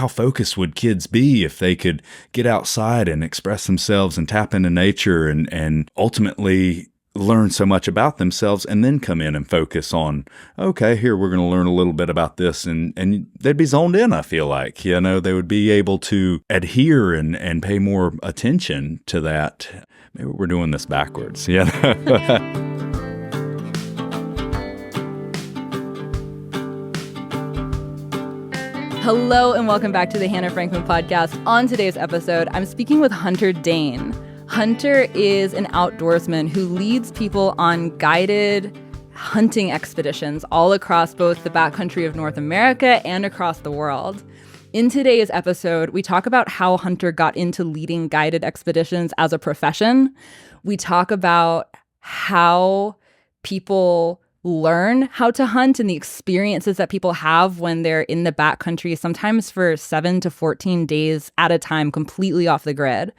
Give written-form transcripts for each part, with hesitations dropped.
how focused would kids be if they could get outside and express themselves and tap into nature and ultimately learn so much about themselves and then come in and focus on, okay, here, we're going to learn a little bit about this. And they'd be zoned in, I feel like, they would be able to adhere and pay more attention to that. Maybe we're doing this backwards. Yeah. Hello and welcome back to the Hannah Frankman podcast. On today's episode, I'm speaking with Hunter Dane. Hunter is an outdoorsman who leads people on guided hunting expeditions all across both the backcountry of North America and across the world. In today's episode, we talk about how Hunter got into leading guided expeditions as a profession. We talk about how people learn how to hunt and the experiences that people have when they're in the backcountry, sometimes for 7 to 14 days at a time, completely off the grid.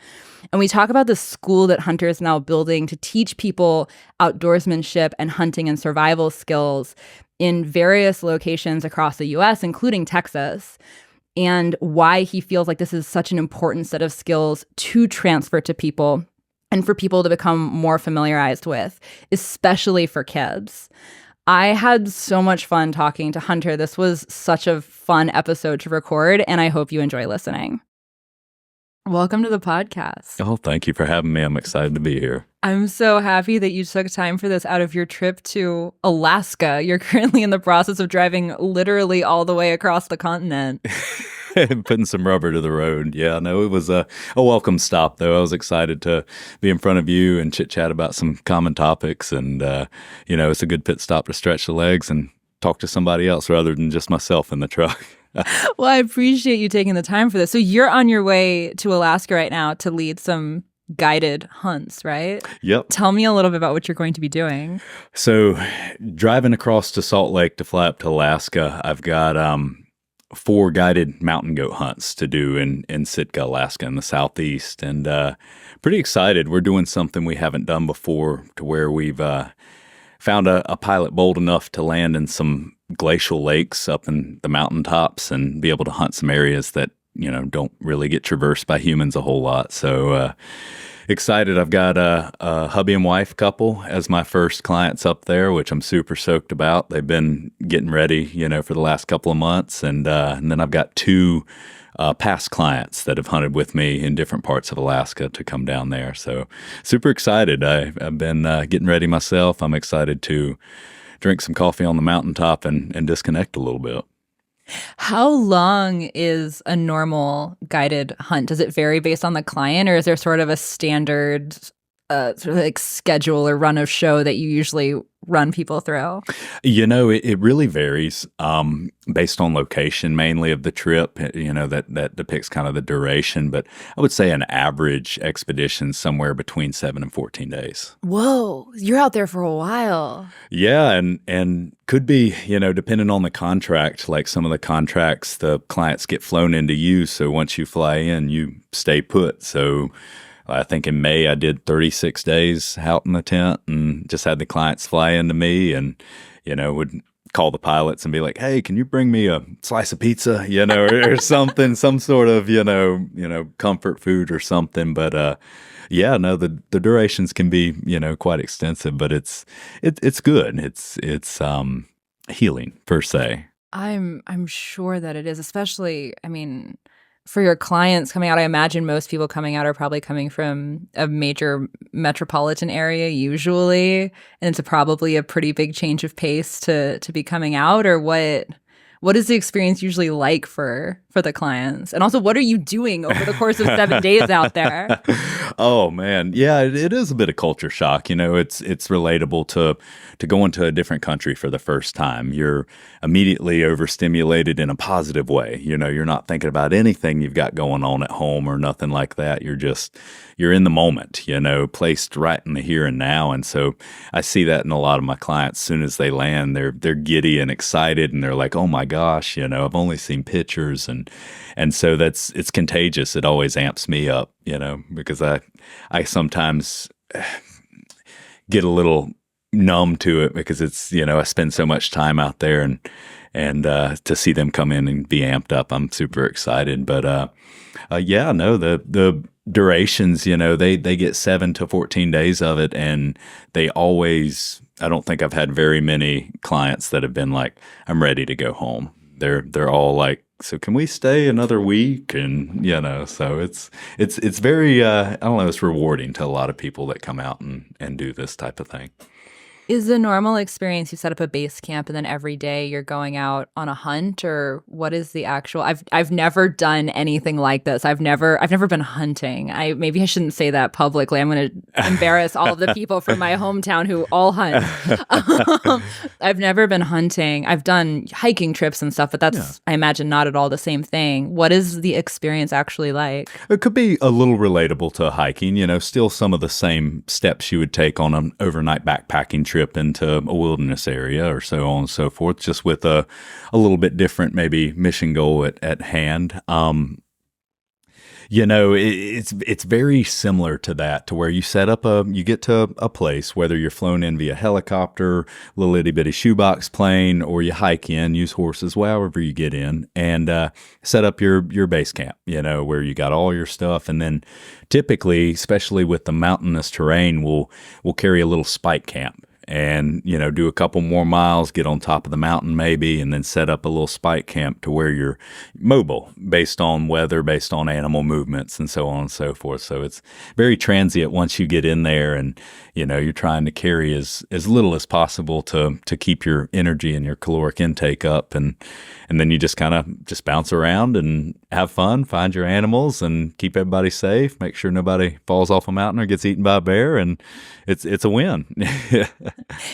And we talk about the school that Hunter is now building to teach people outdoorsmanship and hunting and survival skills in various locations across the U.S., including Texas, and why he feels like this is such an important set of skills to transfer to people and for people to become more familiarized with, especially for kids. I had so much fun talking to Hunter. This was such a fun episode to record, and I hope you enjoy listening. Welcome to the podcast. Oh, thank you for having me. I'm excited to be here. I'm so happy that you took time for this out of your trip to Alaska. You're currently in the process of driving literally all the way across the continent. Putting some rubber to the road. Yeah, no, it was a welcome stop, though. I was excited to be in front of you and chit-chat about some common topics. And, it's a good pit stop to stretch the legs and talk to somebody else rather than just myself in the truck. Well, I appreciate you taking the time for this. So you're on your way to Alaska right now to lead some guided hunts, right? Yep. Tell me a little bit about what you're going to be doing. So driving across to Salt Lake to fly up to Alaska, I've got 4 guided mountain goat hunts to do in Sitka, Alaska in the southeast. And pretty excited. We're doing something we haven't done before, to where we've found a pilot bold enough to land in some glacial lakes up in the mountaintops and be able to hunt some areas that, don't really get traversed by humans a whole lot. So excited. I've got a hubby and wife couple as my first clients up there, which I'm super stoked about. They've been getting ready, for the last couple of months. And then I've got 2 past clients that have hunted with me in different parts of Alaska to come down there. So super excited. I've been getting ready myself. I'm excited to drink some coffee on the mountaintop and disconnect a little bit. How long is a normal guided hunt? Does it vary based on the client, or is there sort of a standard sort of like schedule or run of show that you usually run people through? It really varies based on location, mainly of the trip, that depicts kind of the duration. But I would say an average expedition somewhere between 7 and 14 days. Whoa, you're out there for a while. Yeah, and could be, depending on the contract. Like some of the contracts, the clients get flown into you. So once you fly in, you stay put. So I think in May I did 36 days out in the tent and just had the clients fly into me and, would call the pilots and be like, hey, can you bring me a slice of pizza, or something, some sort of, comfort food or something. But, the durations can be, quite extensive, but it's good. It's healing per se. I'm sure that it is, especially, for your clients coming out. I imagine most people coming out are probably coming from a major metropolitan area usually, and it's probably a pretty big change of pace to be coming out. Or what is the experience usually like for the clients? And also, what are you doing over the course of 7 days out there? Oh, man. Yeah, it is a bit of culture shock. It's relatable to go into a different country for the first time. You're immediately overstimulated in a positive way. You're not thinking about anything you've got going on at home or nothing like that. You're in the moment, placed right in the here and now. And so I see that in a lot of my clients. As soon as they land, they're giddy and excited, and they're like, oh my gosh, I've only seen pictures. And so it's contagious. It always amps me up, because I sometimes get a little numb to it because it's, I spend so much time out there, and to see them come in and be amped up, I'm super excited. But yeah, no, the durations, they get 7 to 14 days of it, and they always. I don't think I've had very many clients that have been like, "I'm ready to go home." They're all like, "So can we stay another week?" And so it's very I don't know, it's rewarding to a lot of people that come out and do this type of thing. Is the normal experience you set up a base camp and then every day you're going out on a hunt, or what is the actual? I've never done anything like this. I've never been hunting. Maybe I shouldn't say that publicly. I'm going to embarrass all of the people from my hometown who all hunt. I've never been hunting. I've done hiking trips and stuff, but that's I imagine not at all the same thing. What is the experience actually like? It could be a little relatable to hiking, still some of the same steps you would take on an overnight backpacking trip into a wilderness area or so on and so forth, just with a little bit different maybe mission goal at hand. It's very similar to that, to where you you get to a place, whether you're flown in via helicopter, little itty bitty shoebox plane, or you hike in, use horses, however you get in, and set up your base camp, where you got all your stuff. And then typically, especially with the mountainous terrain, we'll carry a little spike camp. And, do a couple more miles, get on top of the mountain maybe, and then set up a little spike camp to where you're mobile based on weather, based on animal movements, and so on and so forth. So it's very transient once you get in there, and, you're trying to carry as little as possible to keep your energy and your caloric intake up. And then you just kind of just bounce around and have fun, find your animals, and keep everybody safe, make sure nobody falls off a mountain or gets eaten by a bear, and it's a win.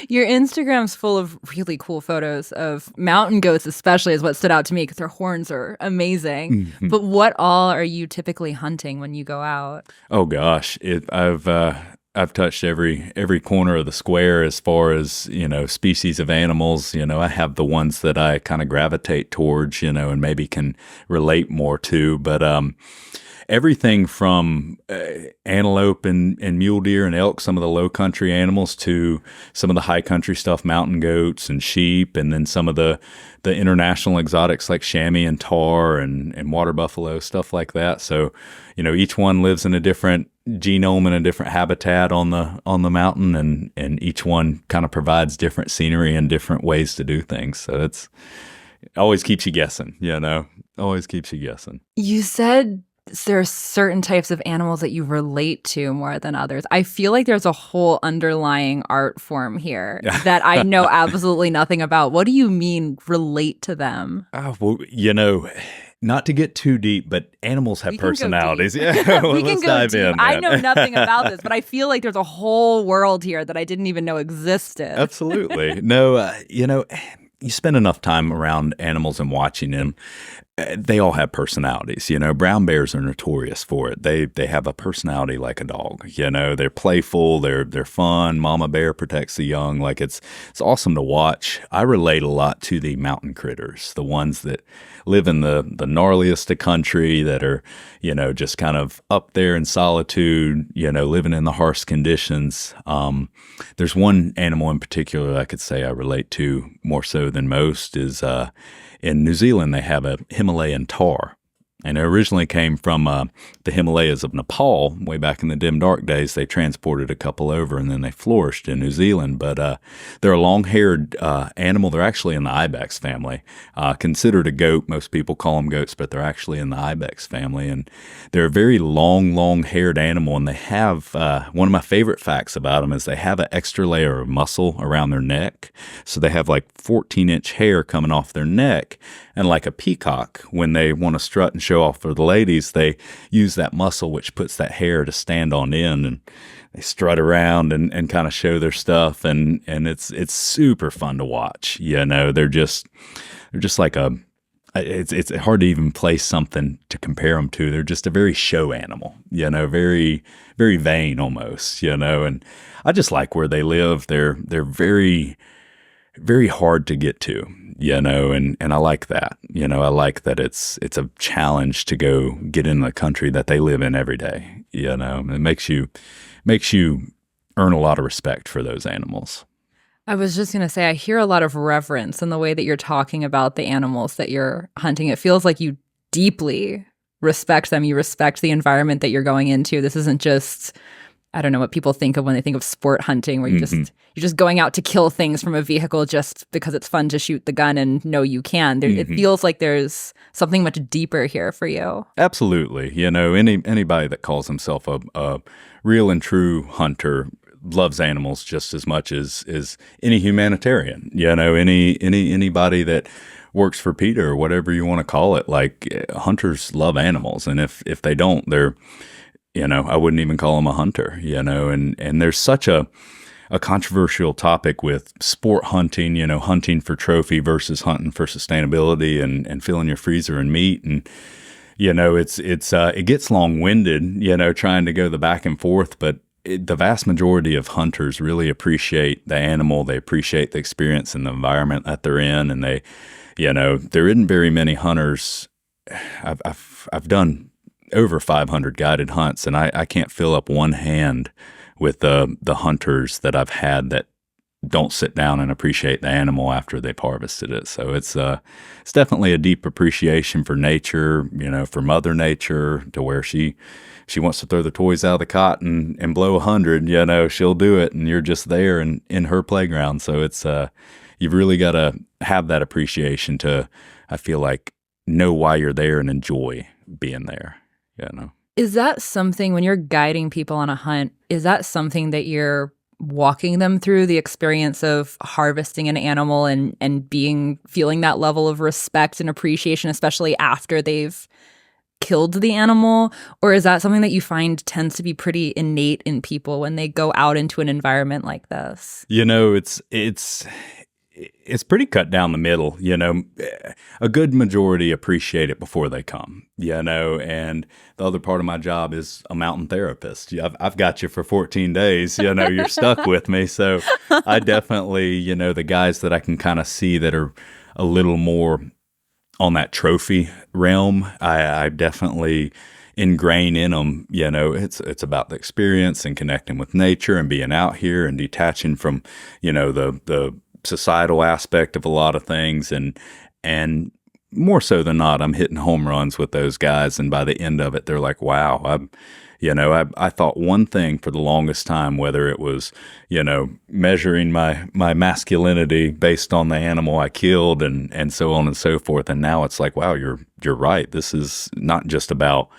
Your Instagram's full of really cool photos of mountain goats, especially, is what stood out to me because their horns are amazing. Mm-hmm. But what all are you typically hunting when you go out? Oh gosh, I've touched every corner of the square as far as, species of animals. I have the ones that I kind of gravitate towards, and maybe can relate more to. But everything from antelope and mule deer and elk, some of the low country animals, to some of the high country stuff, mountain goats and sheep, and then some of the international exotics like chamois and tahr and water buffalo, stuff like that. So, each one lives in a different genome and a different habitat on the mountain, and each one kind of provides different scenery and different ways to do things. So it always keeps you guessing, always keeps you guessing. You said there are certain types of animals that you relate to more than others. I feel like there's a whole underlying art form here that I know absolutely nothing about. What do you mean relate to them? Well, not to get too deep, but animals have personalities. Yeah, well, let's dive in. I know nothing about this, but I feel like there's a whole world here that I didn't even know existed. Absolutely. No, you spend enough time around animals and watching them. They all have personalities. Brown bears are notorious for it. They have a personality like a dog. They're playful. They're fun. Mama bear protects the young. Like it's awesome to watch. I relate a lot to the mountain critters, the ones that live in the gnarliest of country, that are just kind of up there in solitude. Living in the harsh conditions. There's one animal in particular that I could say I relate to more so than most is in New Zealand, they have a Himalayan tahr. And it originally came from the Himalayas of Nepal. Way back in the dim, dark days, they transported a couple over, and then they flourished in New Zealand. But they're a long-haired animal. They're actually in the ibex family. Considered a goat. Most people call them goats, but they're actually in the ibex family. And they're a very long-haired animal. And they have, one of my favorite facts about them is they have an extra layer of muscle around their neck. So they have like 14-inch hair coming off their neck. And like a peacock, when they want to strut and show off for the ladies, they use that muscle, which puts that hair to stand on end, and they strut around and kind of show their stuff. And it's super fun to watch. They're just like it's hard to even place something to compare them to. They're just a very show animal, very, very vain almost, and I just like where they live. They're very, very hard to get to, and I like that. I like that it's a challenge to go get in the country that they live in every day. It makes you earn a lot of respect for those animals. I was just going to say, I hear a lot of reverence in the way that you're talking about the animals that you're hunting. It feels like you deeply respect them. You respect the environment that you're going into. This isn't just, I don't know what people think of when they think of sport hunting, where Hmm. you're just going out to kill things from a vehicle just because it's fun to shoot the gun and know you can. It Hmm. feels like there's something much deeper here for you. Absolutely. Anybody that calls himself a real and true hunter loves animals just as much as any humanitarian. Anybody that works for Peter or whatever you want to call it. Like hunters love animals, and if they don't, they're I wouldn't even call them a hunter. And there's such a controversial topic with sport hunting, hunting for trophy versus hunting for sustainability and filling your freezer and meat. And it gets long-winded, trying to go the back and forth, but the vast majority of hunters really appreciate the animal. They appreciate the experience and the environment that they're in. And there isn't very many hunters. I've done over 500 guided hunts, and I can't fill up one hand with the hunters that I've had that don't sit down and appreciate the animal after they've harvested it. So it's definitely a deep appreciation for nature, for Mother Nature, to where she wants to throw the toys out of the cot and blow 100, she'll do it, and you're just there and in her playground. So it's you've really got to have that appreciation to, I feel like, know why you're there and enjoy being there. Is that something, when you're guiding people on a hunt, is that something that you're walking them through, the experience of harvesting an animal and feeling that level of respect and appreciation, especially after they've killed the animal? Or is that something that you find tends to be pretty innate in people when they go out into an environment like this? It's pretty cut down the middle. A good majority appreciate it before they come, and the other part of my job is a mountain therapist. I've got you for 14 days, you're stuck with me. So I definitely, the guys that I can kind of see that are a little more on that trophy realm, I definitely ingrain in them. It's about the experience and connecting with nature and being out here and detaching from, the societal aspect of a lot of things, and more so than not, I'm hitting home runs with those guys, and by the end of it, they're like, wow, I thought one thing for the longest time, whether it was, measuring my masculinity based on the animal I killed and so on and so forth. And now it's like, wow, you're right. This is not just about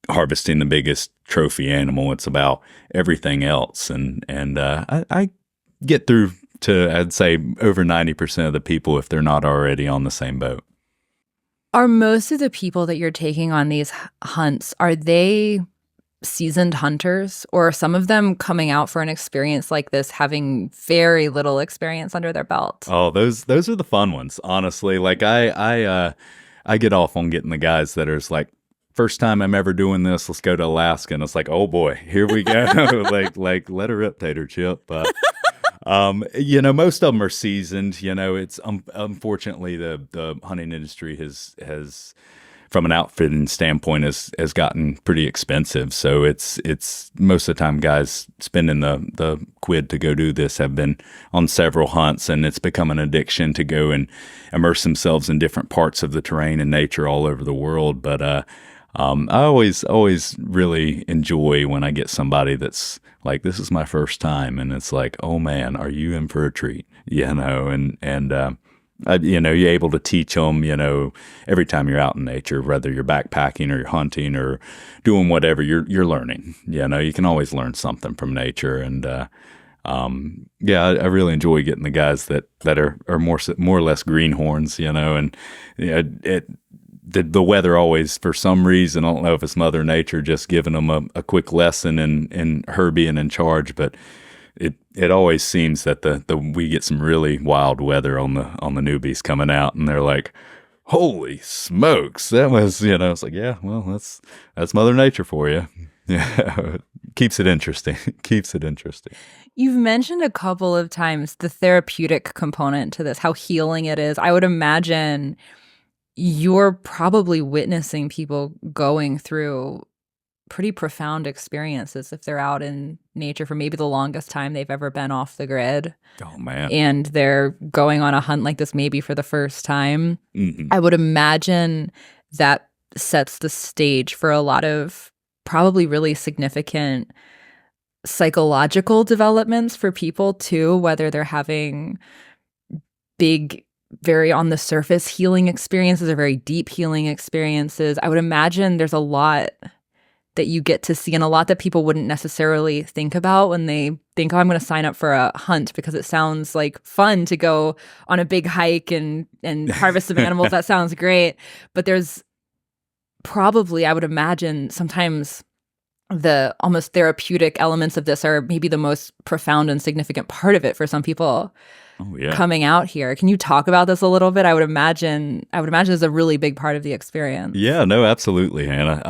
harvesting the biggest trophy animal. It's about everything else. And I get through to, I'd say, over 90% of the people if they're not already on the same boat. Are most of the people that you're taking on these hunts, are they seasoned hunters, or are some of them coming out for an experience like this having very little experience under their belt? Oh, those are the fun ones, honestly. Like I get off on getting the guys that are just like, first time I'm ever doing this, let's go to Alaska, and it's like, oh boy, here we go. like let her rip, Tater Chip. Most of them are seasoned. It's unfortunately the hunting industry has from an outfitting standpoint has gotten pretty expensive. So it's most of the time guys spending the quid to go do this have been on several hunts, and it's become an addiction to go and immerse themselves in different parts of the terrain and nature all over the world. But I always really enjoy when I get somebody that's like, this is my first time, and it's like, oh man, are you in for a treat? You're able to teach them, every time you're out in nature, whether you're backpacking or you're hunting or doing whatever, you're learning. You can always learn something from nature, and I really enjoy getting the guys that are more or less greenhorns, and the weather always, for some reason, I don't know if it's Mother Nature just giving them a quick lesson in her being in charge, but it always seems that we get some really wild weather on the newbies coming out, and they're like, holy smokes, that was, it's like, yeah, well, that's Mother Nature for you. Yeah. Keeps it interesting. You've mentioned a couple of times the therapeutic component to this, how healing it is. I would imagine you're probably witnessing people going through pretty profound experiences if they're out in nature for maybe the longest time they've ever been off the grid. Oh, man. And they're going on a hunt like this maybe for the first time. I would imagine that sets the stage for a lot of probably really significant psychological developments for people too, whether they're having big, very on the surface healing experiences or very deep healing experiences. I would imagine there's a lot that you get to see and a lot that people wouldn't necessarily think about when they think, oh, I'm going to sign up for a hunt because it sounds like fun to go on a big hike and harvest some animals. That sounds great. But there's probably, I would imagine, sometimes the almost therapeutic elements of this are maybe the most profound and significant part of it for some people. Oh, yeah. Coming out here. Can you talk about this a little bit? I would imagine it's a really big part of the experience. Yeah, no, absolutely, Hannah.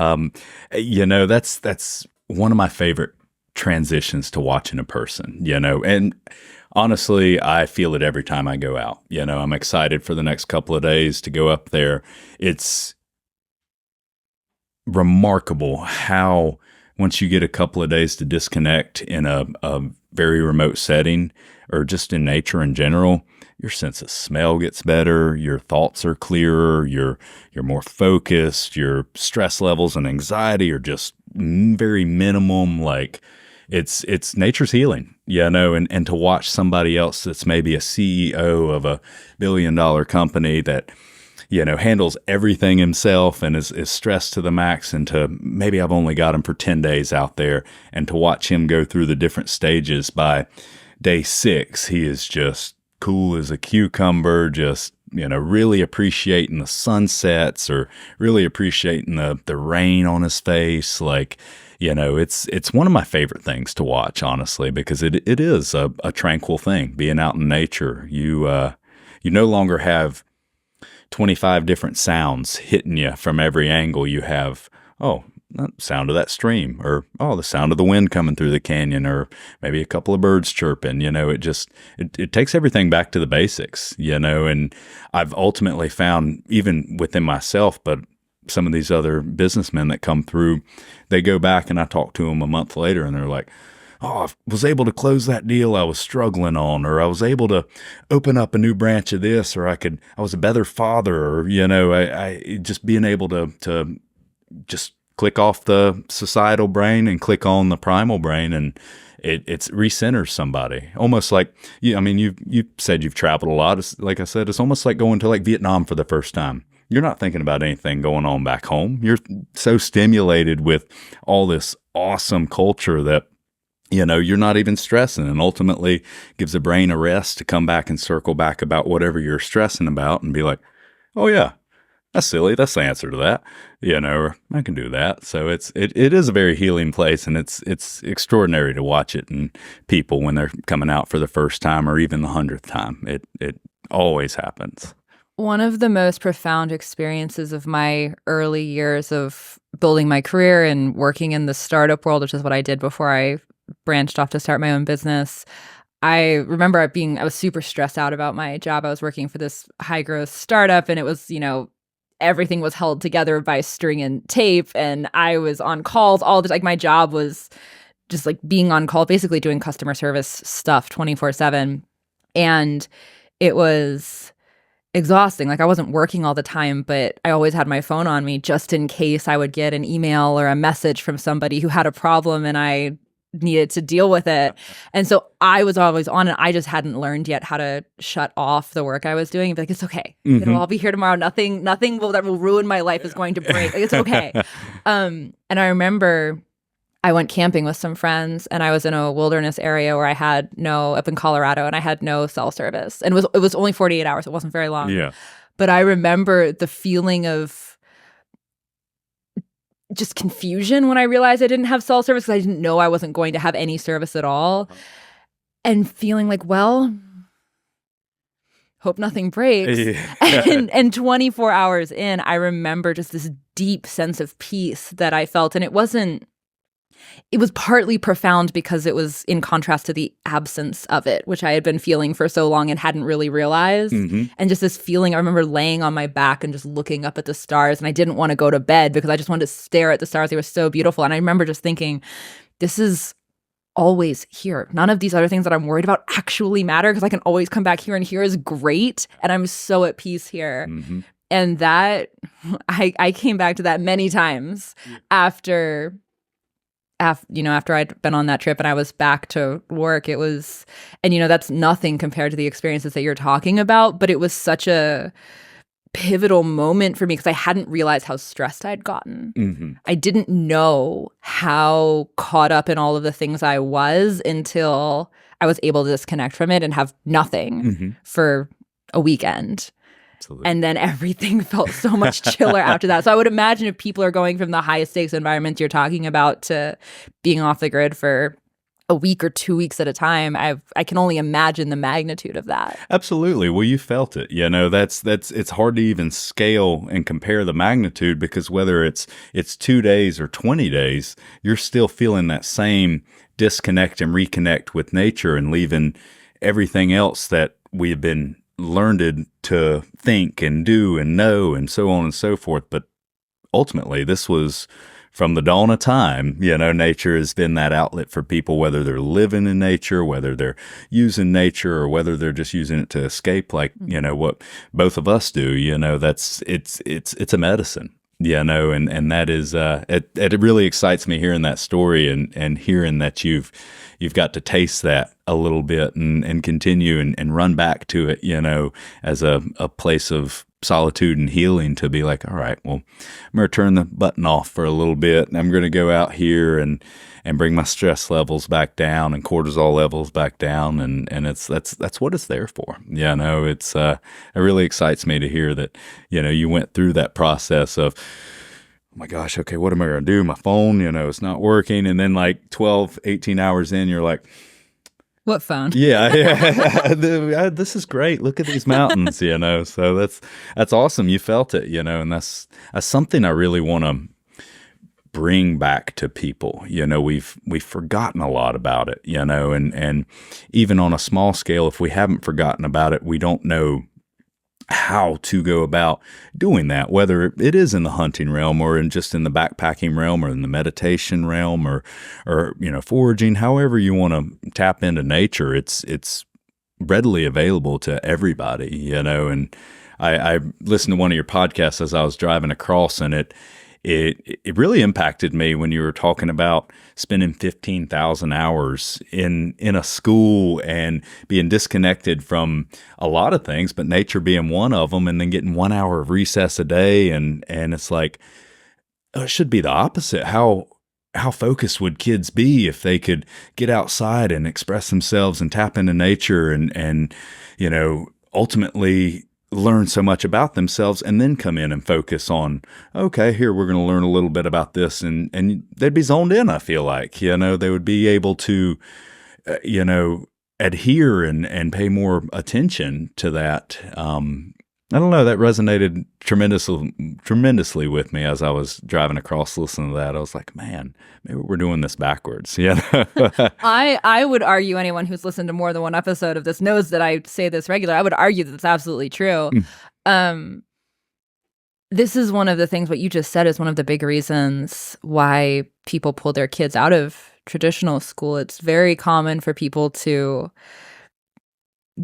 That's one of my favorite transitions to watching a person, and honestly, I feel it every time I go out. I'm excited for the next couple of days to go up there. It's remarkable how once you get a couple of days to disconnect in a very remote setting or just in nature in general, your sense of smell gets better, your thoughts are clearer, you're more focused, your stress levels and anxiety are just very minimum. Like it's nature's healing, and to watch somebody else that's maybe a CEO of a billion-dollar company that handles everything himself and is stressed to the max, and to maybe I've only got him for 10 days out there, and to watch him go through the different stages. By day 6, he is just cool as a cucumber, just, really appreciating the sunsets or really appreciating the rain on his face. Like, it's one of my favorite things to watch, honestly, because it is a tranquil thing, being out in nature. You no longer have 25 different sounds hitting you from every angle. You have, the sound of that stream, or, the sound of the wind coming through the canyon, or maybe a couple of birds chirping. It takes everything back to the basics, and I've ultimately found, even within myself, but some of these other businessmen that come through, they go back and I talk to them a month later and they're like, I was able to close that deal I was struggling on, or I was able to open up a new branch of this, or I was a better father, or, I just being able to just click off the societal brain and click on the primal brain, and it's recenters somebody. Almost like, you said you've traveled a lot. Like I said, it's almost like going to like Vietnam for the first time. You're not thinking about anything going on back home. You're so stimulated with all this awesome culture that you're not even stressing, and ultimately gives the brain a rest to come back and circle back about whatever you're stressing about and be like, oh yeah, that's silly. That's the answer to that. Or I can do that. So it is a very healing place, and it's extraordinary to watch it in people when they're coming out for the first time or even the 100th time. It always happens. One of the most profound experiences of my early years of building my career and working in the startup world, which is what I did before I branched off to start my own business. I remember I was super stressed out about my job. I was working for this high growth startup, and it was, everything was held together by string and tape, and I was on calls all the time. Like, my job was just like being on call, basically doing customer service stuff 24/7. And it was exhausting. Like, I wasn't working all the time, but I always had my phone on me just in case I would get an email or a message from somebody who had a problem and I needed to deal with it. And so I was always on, and I just hadn't learned yet how to shut off the work I was doing and be like, it's okay. I'll be here tomorrow. Nothing that will ruin my life is going to break. Like, it's okay. And I remember I went camping with some friends, and I was in a wilderness area where up in Colorado, and I had no cell service. And it was only 48 hours. It wasn't very long. Yeah. But I remember the feeling of just confusion when I realized I didn't have cell service, because I didn't know I wasn't going to have any service at all. And feeling like, well, hope nothing breaks. Yeah. And 24 hours in, I remember just this deep sense of peace that I felt. And it wasn't it was partly profound because it was in contrast to the absence of it, which I had been feeling for so long and hadn't really realized. And just this feeling, I remember laying on my back and just looking up at the stars, and I didn't want to go to bed because I just wanted to stare at the stars. They were so beautiful. And I remember just thinking, this is always here. None of these other things that I'm worried about actually matter because I can always come back here, and here is great. And I'm so at peace here. And that, I came back to that many times after I'd been on that trip and I was back to work. It was, and that's nothing compared to the experiences that you're talking about, but it was such a pivotal moment for me because I hadn't realized how stressed I'd gotten. I didn't know how caught up in all of the things I was until I was able to disconnect from it and have nothing for a weekend. Absolutely. And then everything felt so much chiller after that. So I would imagine if people are going from the highest stakes environments you're talking about to being off the grid for a week or 2 weeks at a time, I can only imagine the magnitude of that. Absolutely. Well, you felt it. That's it's hard to even scale and compare the magnitude because whether it's 2 days or 20 days, you're still feeling that same disconnect and reconnect with nature and leaving everything else that we have been learned to think and do and know and so on and so forth. But ultimately, this was from the dawn of time. Nature has been that outlet for people, whether they're living in nature, whether they're using nature, or whether they're just using it to escape, like what both of us do. It's a medicine. And that is it really excites me hearing that story and hearing that you've got to taste that a little bit and continue and run back to it, as a place of solitude and healing, to be like, all right, well, I'm going to turn the button off for a little bit, and I'm going to go out here and bring my stress levels back down and cortisol levels back down, and that's what it's there for. It's it really excites me to hear that you went through that process of, oh my gosh, okay, what am I going to do? My phone, it's not working, and then like 12, 18 hours in, you're like, what phone? Yeah. This is great. Look at these mountains, So that's awesome. You felt it, and that's something I really want to bring back to people. We've forgotten a lot about it, and even on a small scale, if we haven't forgotten about it, we don't know how to go about doing that, whether it is in the hunting realm or just in the backpacking realm or in the meditation realm or foraging, however you want to tap into nature. It's readily available to everybody, and I listened to one of your podcasts as I was driving across, and it really impacted me when you were talking about spending 15,000 hours in a school and being disconnected from a lot of things, but nature being one of them, and then getting 1 hour of recess a day. And it's like, it should be the opposite. How focused would kids be if they could get outside and express themselves and tap into nature and ultimately learn so much about themselves, and then come in and focus on, okay, here, we're going to learn a little bit about this, and they'd be zoned in. I feel like, they would be able to, adhere and pay more attention to that. I don't know, that resonated tremendously with me as I was driving across listening to that. I was like, man, maybe we're doing this backwards. I would argue, anyone who's listened to more than one episode of this knows that I say this regularly. I would argue that it's absolutely true. This is one of the things, what you just said is one of the big reasons why people pull their kids out of traditional school. It's very common for people to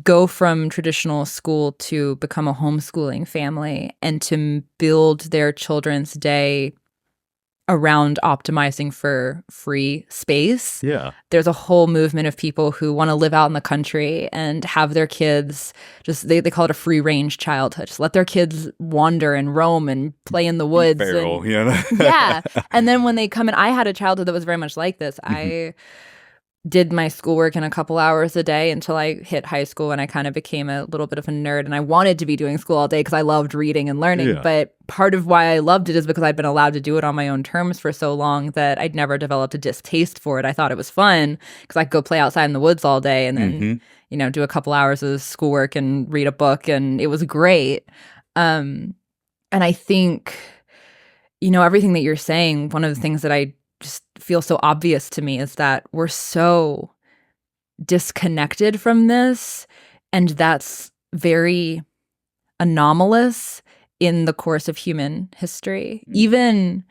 go from traditional school to become a homeschooling family and to build their children's day around optimizing for free space. Yeah. There's a whole movement of people who want to live out in the country and have their kids just, they call it a free range childhood. Just let their kids wander and roam and play in the woods. Feral, Yeah. And then when they come in, I had a childhood that was very much like this. I did my schoolwork in a couple hours a day until I hit high school, and I kind of became a little bit of a nerd, and I wanted to be doing school all day because I loved reading and learning. Yeah. But part of why I loved it is because I'd been allowed to do it on my own terms for so long that I'd never developed a distaste for it. I thought it was fun because I could go play outside in the woods all day and then, do a couple hours of schoolwork and read a book, and it was great. And I think, everything that you're saying, one of the things that I just feels so obvious to me is that we're so disconnected from this, and that's very anomalous in the course of human history. Even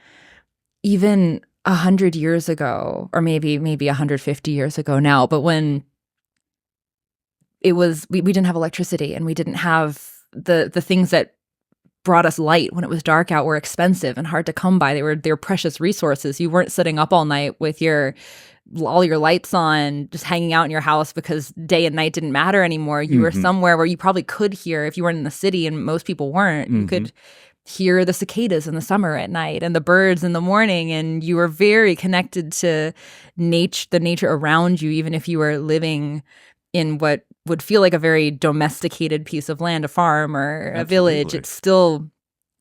100 years ago, or maybe 150 years ago now, but when it was, we didn't have electricity, and we didn't have the things that brought us light when it was dark out were expensive and hard to come by. They were precious resources. You weren't sitting up all night with all your lights on, just hanging out in your house because day and night didn't matter anymore. You were somewhere where you probably could hear, if you weren't in the city, and most people weren't, you could hear the cicadas in the summer at night and the birds in the morning, and you were very connected to the nature around you, even if you were living in what would feel like a very domesticated piece of land, a farm or a village.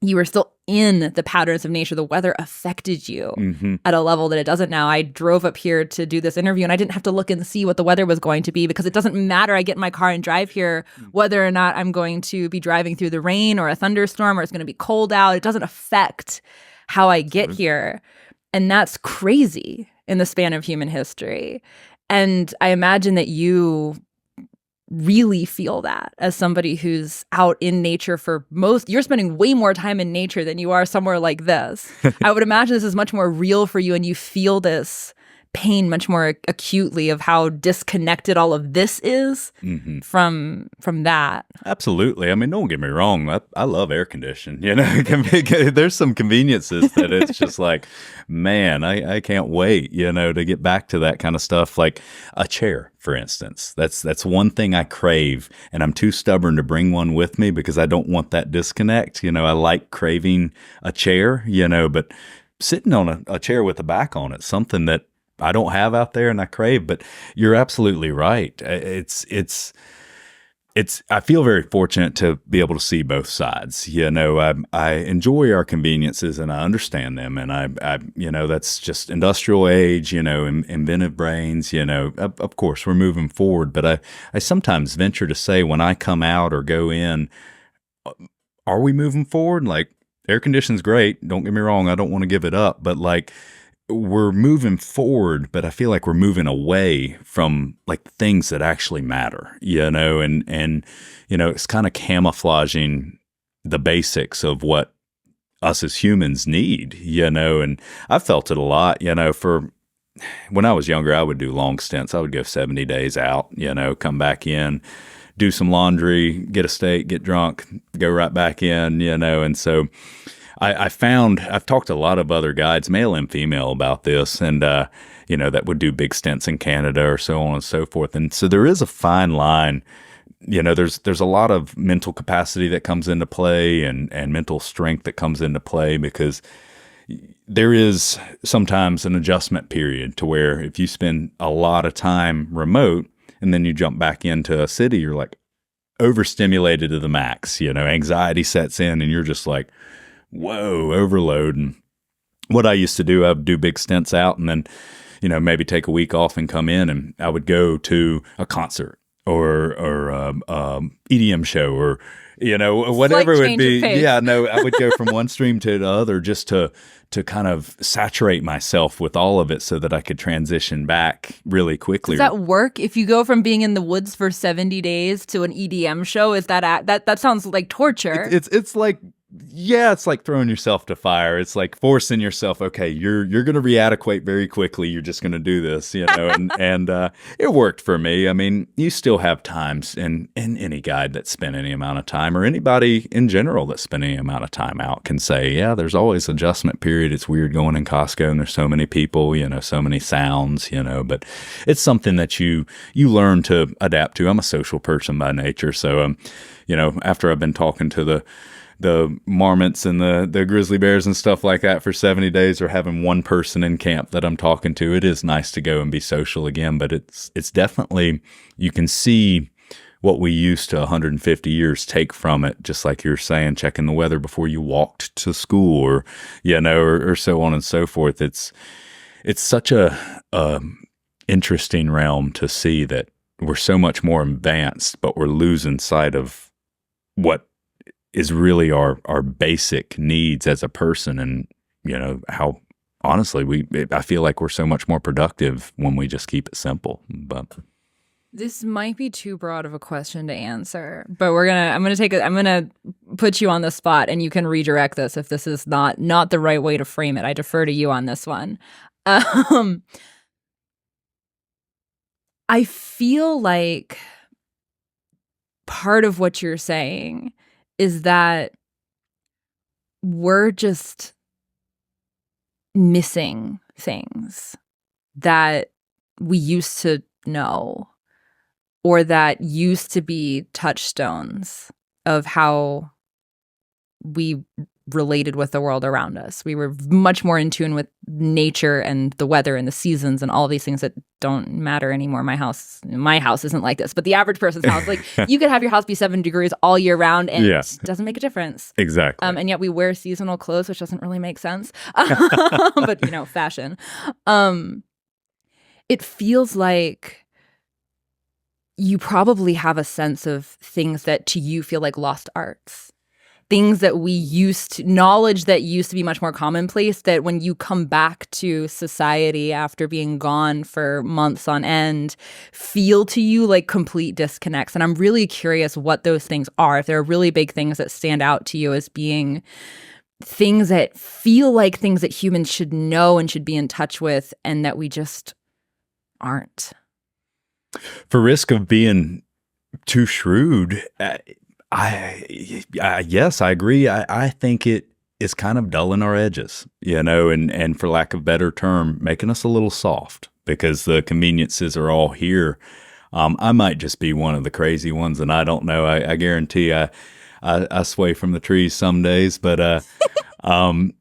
You were still in the patterns of nature. The weather affected you at a level that it doesn't now. I drove up here to do this interview, and I didn't have to look and see what the weather was going to be, because it doesn't matter. I get in my car and drive here, whether or not I'm going to be driving through the rain or a thunderstorm, or it's going to be cold out. It doesn't affect how I get here. And that's crazy in the span of human history. And I imagine that you really feel that as somebody who's out in nature you're spending way more time in nature than you are somewhere like this. I would imagine this is much more real for you, and you feel this pain much more acutely of how disconnected all of this is from that. Absolutely. I mean, don't get me wrong. I love air conditioning. There's some conveniences that it's just like, man, I can't wait, to get back to that kind of stuff. Like a chair, for instance. That's one thing I crave, and I'm too stubborn to bring one with me because I don't want that disconnect. I like craving a chair, but sitting on a chair with a back on it, something that I don't have out there and I crave. But you're absolutely right. I feel very fortunate to be able to see both sides. I enjoy our conveniences and I understand them. And I that's just industrial age, inventive brains, of course we're moving forward. But I sometimes venture to say, when I come out or go in, are we moving forward? Like, air conditioning's great. Don't get me wrong. I don't want to give it up, but like, we're moving forward, but I feel like we're moving away from like things that actually matter, and it's kind of camouflaging the basics of what us as humans need, and I felt it a lot, for when I was younger, I would do long stints. I would go 70 days out, come back in, do some laundry, get a steak, get drunk, go right back in, and so I've talked to a lot of other guides, male and female, about this, and that would do big stints in Canada or so on and so forth. And so there is a fine line. There's a lot of mental capacity that comes into play, and mental strength that comes into play, because there is sometimes an adjustment period to where if you spend a lot of time remote and then you jump back into a city, you're like overstimulated to the max. Anxiety sets in, and you're just like, whoa, overload. And what I used to do, I would do big stints out and then, maybe take a week off and come in, and I would go to a concert or EDM show or, whatever it would be. Yeah, no, I would go from one stream to the other just to kind of saturate myself with all of it so that I could transition back really quickly. Does that work? If you go from being in the woods for 70 days to an EDM show, is that sounds like torture. It's like, yeah, it's like throwing yourself to fire. It's like forcing yourself. Okay, you're going to readequate very quickly. You're just going to do this, and it worked for me. I mean, you still have times, and any guide that spent any amount of time, or anybody in general that spent any amount of time out, can say, yeah, there's always adjustment period. It's weird going in Costco and there's so many people, so many sounds, but it's something that you learn to adapt to. I'm a social person by nature, so after I've been talking to the marmots and the grizzly bears and stuff like that for 70 days, or having one person in camp that I'm talking to, it is nice to go and be social again. But it's definitely, you can see what we used to 150 years take from it, just like you're saying, checking the weather before you walked to school, or or so on and so forth. It's such a interesting realm to see that we're so much more advanced, but we're losing sight of what is really our basic needs as a person, and how honestly, I feel like we're so much more productive when we just keep it simple. But This might be too broad of a question to answer, but I'm gonna put you on the spot, and you can redirect this if this is not the right way to frame it. I defer to you on this one. Um, I feel like part of what you're saying is that we're just missing things that we used to know or that used to be touchstones of how we related with the world around us. We were much more in tune with nature and the weather and the seasons and all these things that don't matter anymore. My house isn't like this, but the average person's house, like you could have your house be 7 degrees all year round and it doesn't make a difference. Exactly. And yet we wear seasonal clothes, which doesn't really make sense. But fashion. It feels like you probably have a sense of things that to you feel like lost arts. Things that knowledge that used to be much more commonplace, that when you come back to society after being gone for months on end, feel to you like complete disconnects. And I'm really curious what those things are. If there are really big things that stand out to you as being things that feel like things that humans should know and should be in touch with, and that we just aren't. For risk of being too shrewd, yes, I agree. I think it is kind of dulling our edges, and for lack of better term, making us a little soft because the conveniences are all here. I might just be one of the crazy ones, and I don't know. I guarantee I sway from the trees some days, but I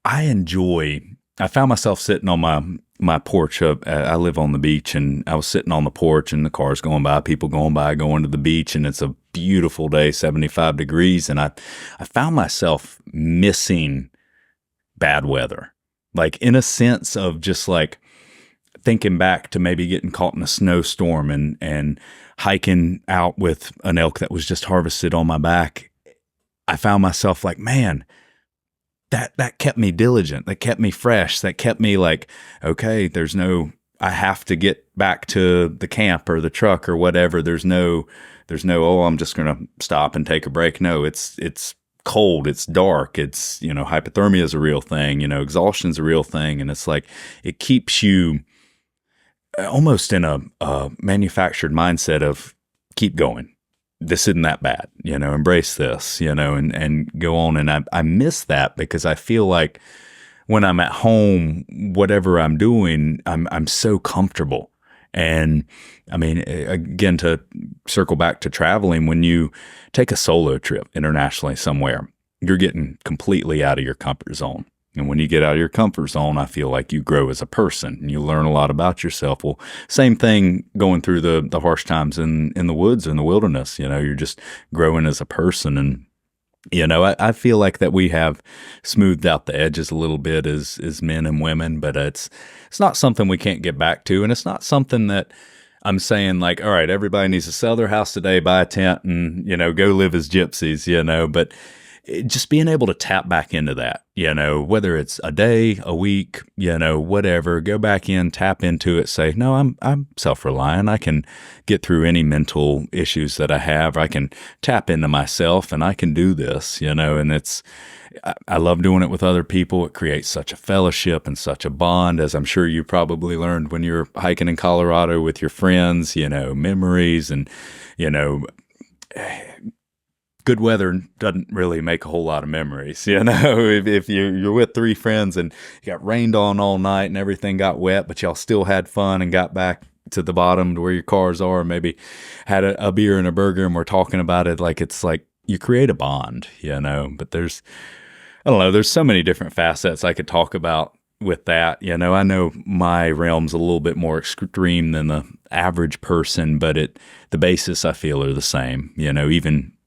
enjoy. I found myself sitting on my porch. I live on the beach, and I was sitting on the porch, and the cars going by, people going by, going to the beach, and it's a beautiful day, 75 degrees, and I found myself missing bad weather, like in a sense of just like thinking back to maybe getting caught in a snowstorm and hiking out with an elk that was just harvested on my back. I found myself like, man, that kept me diligent. That kept me fresh. That kept me like, okay, I have to get back to the camp or the truck or whatever. There's no, oh, I'm just going to stop and take a break. No, it's cold. It's dark. It's, hypothermia is a real thing. Exhaustion's a real thing. And it's like, it keeps you almost in a manufactured mindset of keep going. This isn't that bad, embrace this, and go on. And I miss that because I feel like when I'm at home, whatever I'm doing, I'm so comfortable. And I mean, again, to circle back to traveling, when you take a solo trip internationally somewhere, you're getting completely out of your comfort zone. And when you get out of your comfort zone, I feel like you grow as a person and you learn a lot about yourself. Well, same thing going through the harsh times in the woods or in the wilderness. You're just growing as a person. And, I feel like that we have smoothed out the edges a little bit as men and women, but it's not something we can't get back to. And it's not something that I'm saying like, all right, everybody needs to sell their house today, buy a tent and, go live as gypsies, but just being able to tap back into that, whether it's a day, a week, whatever, go back in, tap into it, say, no, I'm self-reliant. I can get through any mental issues that I have. I can tap into myself and I can do this, and I love doing it with other people. It creates such a fellowship and such a bond, as I'm sure you probably learned when you're hiking in Colorado with your friends, memories and, good weather doesn't really make a whole lot of memories, if you're with three friends and you got rained on all night and everything got wet, but y'all still had fun and got back to the bottom to where your cars are, maybe had a beer and a burger and we're talking about it. Like, it's like you create a bond, but there's so many different facets I could talk about with that. I know my realm's a little bit more extreme than the average person, but the basis I feel are the same,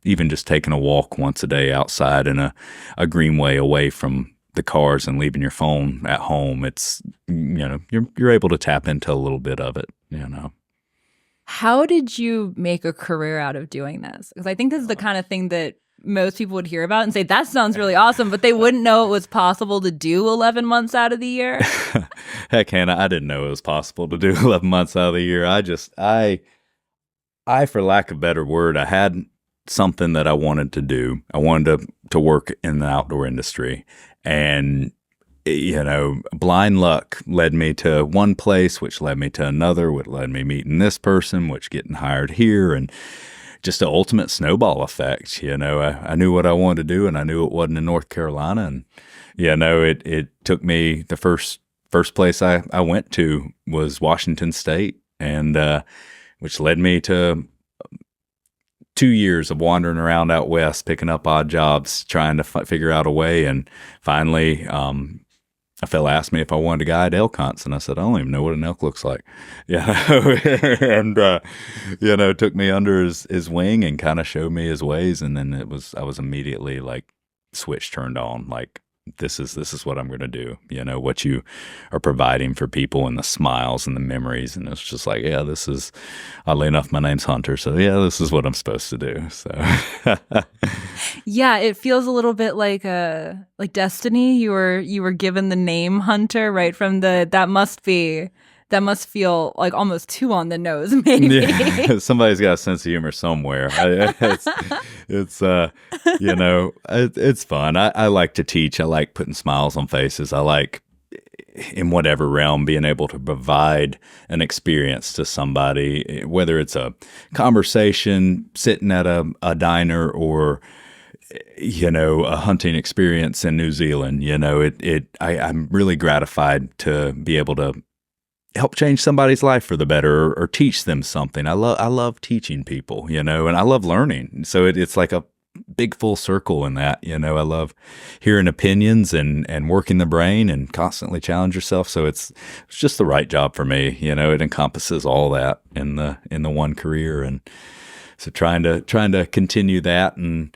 even just taking a walk once a day outside in a greenway away from the cars and leaving your phone at home, it's, you're able to tap into a little bit of it, How did you make a career out of doing this? Because I think this is the kind of thing that most people would hear about and say, that sounds really awesome, but they wouldn't know it was possible to do 11 months out of the year. Heck, Hannah, I didn't know it was possible to do 11 months out of the year. I, for lack of a better word, I had something that I wanted to do. I wanted to work in the outdoor industry. And, blind luck led me to one place, which led me to another, which led me meeting this person, which getting hired here. And just the ultimate snowball effect. I knew what I wanted to do, and I knew it wasn't in North Carolina. And, it took me, the first place I went to was Washington State, and which led me to 2 years of wandering around out west, picking up odd jobs, trying to figure out a way. And finally, a fella asked me if I wanted to guide elk hunts, and I said, I don't even know what an elk looks like. And, took me under his wing and kind of showed me his ways. And then I was immediately like switch turned on, like, this is what I'm going to do, what you are providing for people and the smiles and the memories. And it's just like, yeah, this is, oddly enough, my name's Hunter. So yeah, this is what I'm supposed to do. So yeah, it feels a little bit like destiny. You were given the name Hunter right from that must feel like almost too on the nose, maybe. Yeah, somebody's got a sense of humor somewhere. It's fun. I like to teach. I like putting smiles on faces. I like, in whatever realm, being able to provide an experience to somebody, whether it's a conversation, sitting at a diner, or a hunting experience in New Zealand. I'm really gratified to be able to help change somebody's life for the better, or teach them something. I love teaching people, and I love learning. So it's like a big full circle in that. I love hearing opinions and working the brain and constantly challenge yourself. So it's just the right job for me. It encompasses all that in the one career. And so trying to continue that. And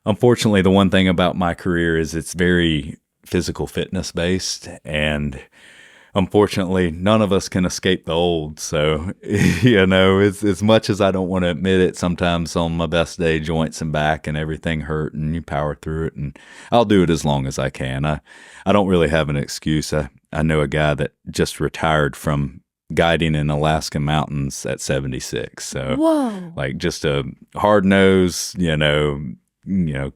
unfortunately, the one thing about my career is it's very physical fitness based, and unfortunately, none of us can escape the old. So, it's, as much as I don't want to admit it, sometimes on my best day, joints and back and everything hurt, and you power through it. And I'll do it as long as I can. I don't really have an excuse. I know a guy that just retired from guiding in Alaskan mountains at 76. So, whoa, like, just a hard nose,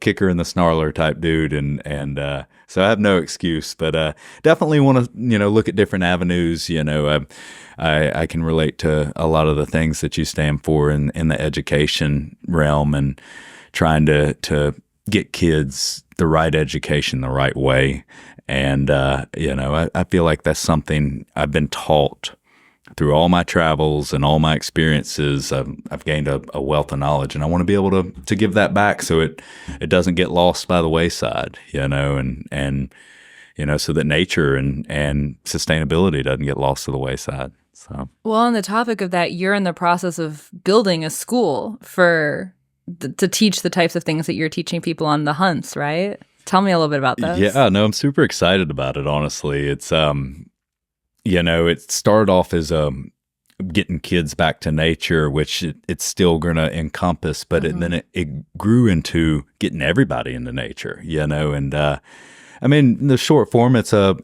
kicker in the snarler type dude. And so I have no excuse, but definitely want to, look at different avenues. I can relate to a lot of the things that you stand for in the education realm, and trying to get kids the right education the right way. And, I feel like that's something I've been taught through all my travels and all my experiences. I've gained a wealth of knowledge, and I want to be able to give that back, so it doesn't get lost by the wayside, and so that nature and sustainability doesn't get lost to the wayside. So, well, on the topic of that, you're in the process of building a school to teach the types of things that you're teaching people on the hunts, right? Tell me a little bit about this. Yeah, no, I'm super excited about it, honestly. It's it started off as getting kids back to nature, which it's still going to encompass, but then it grew into getting everybody into nature, and the short form, it's a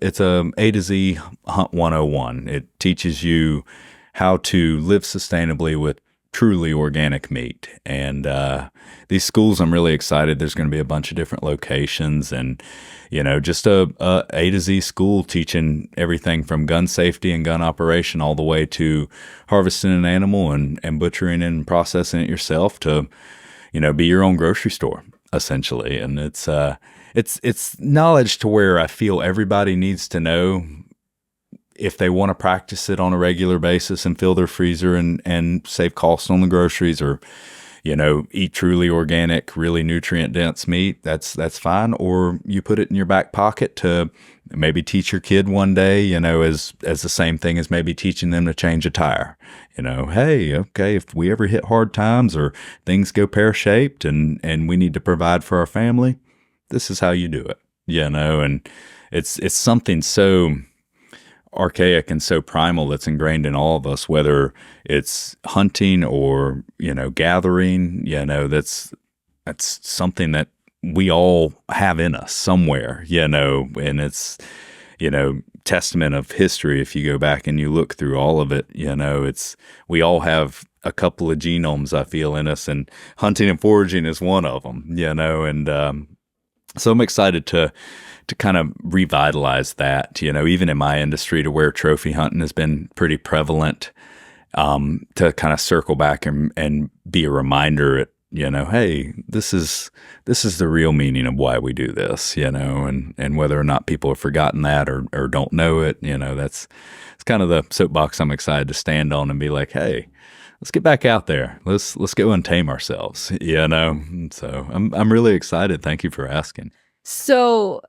A to Z Hunt 101. It teaches you how to live sustainably with truly organic meat. And these schools, I'm really excited. There's going to be a bunch of different locations, and just a to Z school teaching everything from gun safety and gun operation all the way to harvesting an animal and butchering and processing it yourself to, be your own grocery store, essentially. And it's knowledge to where I feel everybody needs to know if they want to practice it on a regular basis and fill their freezer and save costs on the groceries, or eat truly organic, really nutrient-dense meat, that's fine. Or you put it in your back pocket to maybe teach your kid one day, as the same thing as maybe teaching them to change a tire. Hey, okay, if we ever hit hard times or things go pear-shaped and we need to provide for our family, this is how you do it, and it's something so archaic and so primal that's ingrained in all of us, whether it's hunting or gathering. That's that's something that we all have in us somewhere, and it's, testament of history. If you go back and you look through all of it, we all have a couple of genomes, I feel, in us, and hunting and foraging is one of them, and so I'm excited to kind of revitalize that, even in my industry, to where trophy hunting has been pretty prevalent, to kind of circle back and be a reminder, hey, this is the real meaning of why we do this, and whether or not people have forgotten that or don't know it, it's kind of the soapbox I'm excited to stand on and be like, hey, let's get back out there. Let's go and tame ourselves, And so I'm really excited. Thank you for asking. So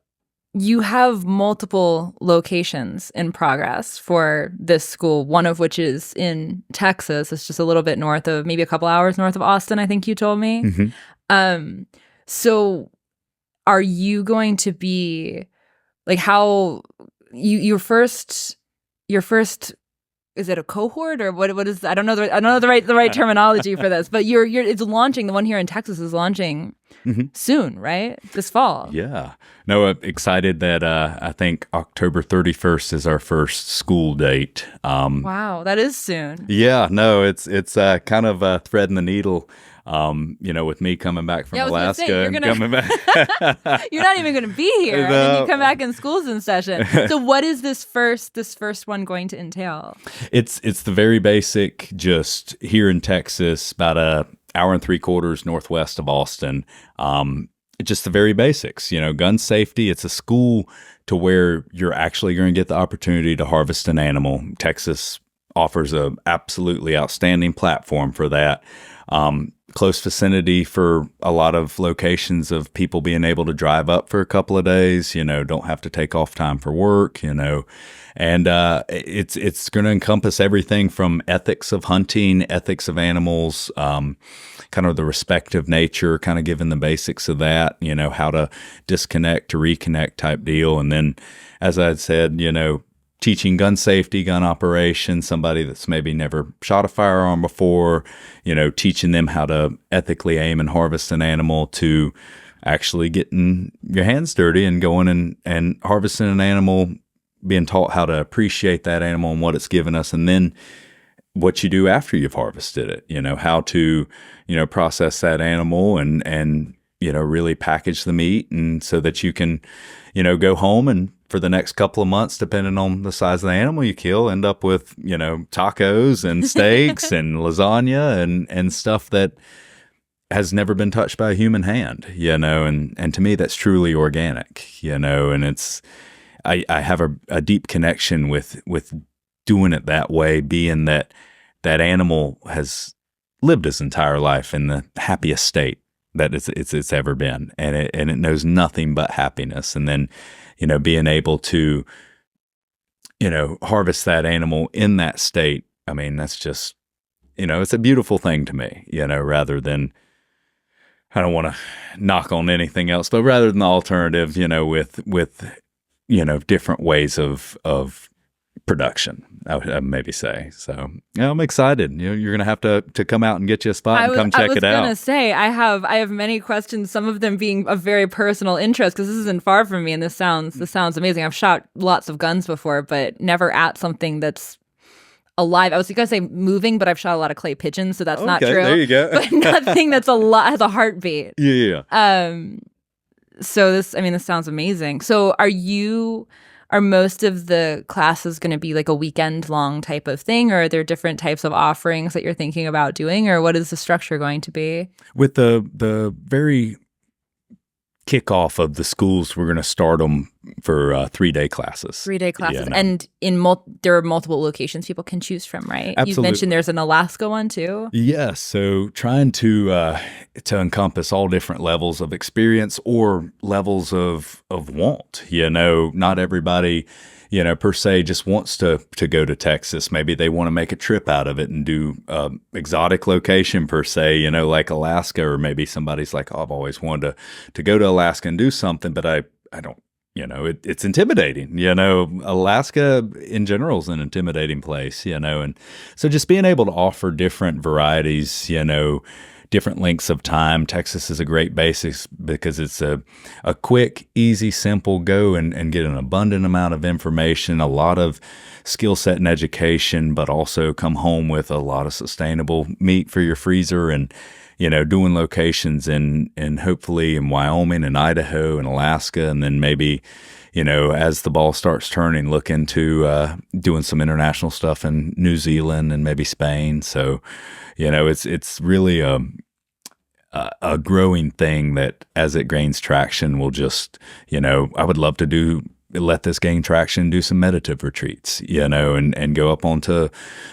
you have multiple locations in progress for this school, one of which is in Texas. It's just a little bit north of, maybe a couple hours north of Austin, I think you told me. Mm-hmm. So are you going to be, like, how your first is it a cohort or what is, I don't know the right terminology for this, but it's launching, the one here in Texas is launching soon, right? This fall. Yeah. No, I'm excited that I think October 31st is our first school date. Wow, that is soon. Yeah, no, it's kind of threading the needle. With me coming back from Alaska and coming back. You're not even going to be here. And then you come back and school's in session. So what is this first one going to entail? It's the very basic, just here in Texas, about a hour and 3/4 northwest of Austin. Just the very basics, gun safety. It's a school to where you're actually going to get the opportunity to harvest an animal. Texas offers a absolutely outstanding platform for that. Close vicinity for a lot of locations of people being able to drive up for a couple of days, don't have to take off time for work, and it's going to encompass everything from ethics of hunting, ethics of animals, kind of the respective nature, kind of given the basics of that, how to disconnect to reconnect type deal. And then, as I had said, teaching gun safety, gun operations, somebody that's maybe never shot a firearm before, teaching them how to ethically aim and harvest an animal, to actually getting your hands dirty and going and harvesting an animal, being taught how to appreciate that animal and what it's given us, and then what you do after you've harvested it, how to, process that animal and really package the meat, and so that you can, go home and for the next couple of months, depending on the size of the animal you kill, end up with, tacos and steaks and lasagna and stuff that has never been touched by a human hand, and to me, that's truly organic, and it's, I have a deep connection with doing it that way, being that animal has lived its entire life in the happiest state that it's ever been, and it knows nothing but happiness. And then, being able to, harvest that animal in that state, I mean, that's just, it's a beautiful thing to me, rather than, I don't want to knock on anything else, but rather than the alternative, with different ways of production, I would maybe say. So I'm excited. You're going to have to come out and get you a spot and come check it out. I was going to say, I have many questions, some of them being of very personal interest, because this isn't far from me, and this sounds amazing. I've shot lots of guns before, but never at something that's alive. I was going to say moving, but I've shot a lot of clay pigeons, so that's not true. There you go. But nothing that's has a heartbeat. Yeah. So this sounds amazing. So are most of the classes going to be like a weekend long type of thing, or are there different types of offerings that you're thinking about doing, or what is the structure going to be? With the very kickoff of the schools, we're going to start them for 3-day classes. 3-day classes. Yeah, and there are multiple locations people can choose from, right? Absolutely. You've mentioned there's an Alaska one too. Yes. So trying to encompass all different levels of experience or levels of want. Not everybody, per se just wants to go to Texas. Maybe they want to make a trip out of it and do exotic location per se, like Alaska, or maybe somebody's like, oh, I've always wanted to go to Alaska and do something, but I don't, it's intimidating, Alaska in general is an intimidating place, and so just being able to offer different varieties, different lengths of time. Texas is a great basis because it's a quick, easy, simple go and get an abundant amount of information, a lot of skill set and education, but also come home with a lot of sustainable meat for your freezer and, doing locations in hopefully in Wyoming and Idaho and Alaska, and then maybe, as the ball starts turning, look into doing some international stuff in New Zealand and maybe Spain. So, it's really a growing thing that as it gains traction will just, I would love to let this gain traction, do some meditative retreats, and go up onto